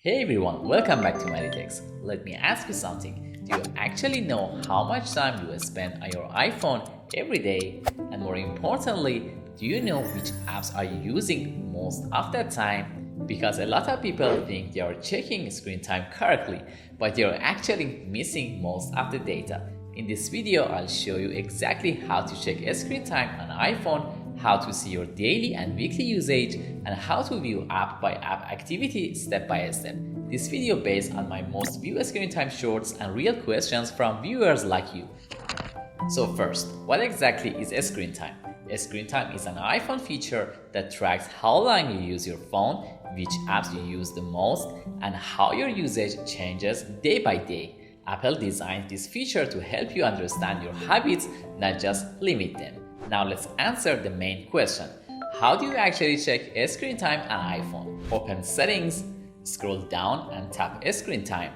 Hey everyone, welcome back to Maditechs. Let me ask you something. Do you actually know how much time you spend on your iPhone every day? And more importantly, do you know which apps are you using most of the time? Because a lot of people think they are checking screen time correctly, but they are actually missing most of the data. In this video, I'll show you exactly how to check screen time on iPhone, how to see your daily and weekly usage, and how to view app by app activity step by step. This video based on my most viewed screen time shorts and real questions from viewers like you. So first, what exactly is screen time? Screen time is an iPhone feature that tracks how long you use your phone, which apps you use the most, and how your usage changes day by day. Apple designed this feature to help you understand your habits, not just limit them. Now let's answer the main question. How do you actually check screen time on iPhone? Open Settings, scroll down and tap Screen Time.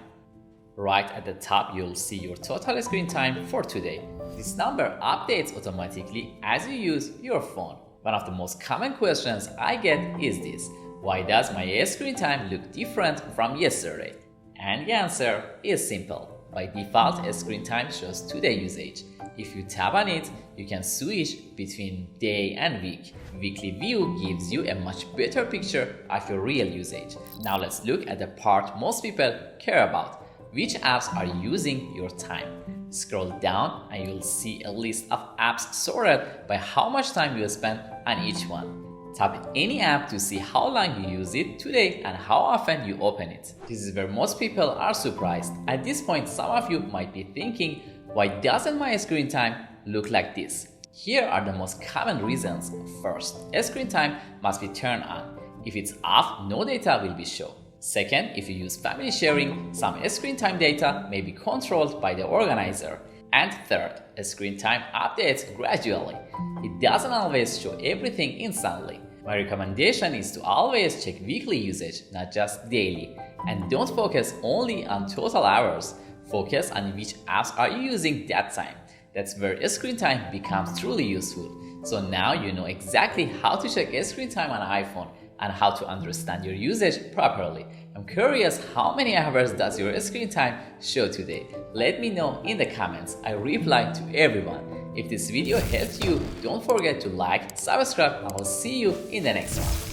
Right at the top, you'll see your total screen time for today. This number updates automatically as you use your phone. One of the most common questions I get is this: why does my screen time look different from yesterday? And the answer is simple. By default, screen time shows today usage. If you tap on it, you can switch between day and week. Weekly view gives you a much better picture of your real usage. Now let's look at the part most people care about. Which apps are you using your time? Scroll down and you'll see a list of apps sorted by how much time you spend on each one. Tap any app to see how long you use it today and how often you open it. This is where most people are surprised. At this point, some of you might be thinking, why doesn't my screen time look like this? Here are the most common reasons. First, screen time must be turned on. If it's off, no data will be shown. Second, if you use family sharing, some screen time data may be controlled by the organizer. And third, screen time updates gradually. It doesn't always show everything instantly. My recommendation is to always check weekly usage, not just daily. And don't focus only on total hours. Focus on which apps are you using that time. That's where screen time becomes truly useful. So now you know exactly how to check screen time on iPhone and how to understand your usage properly. I'm curious, how many hours does your screen time show today? Let me know in the comments. I reply to everyone. If this video helped you, don't forget to like, subscribe, and I'll see you in the next one.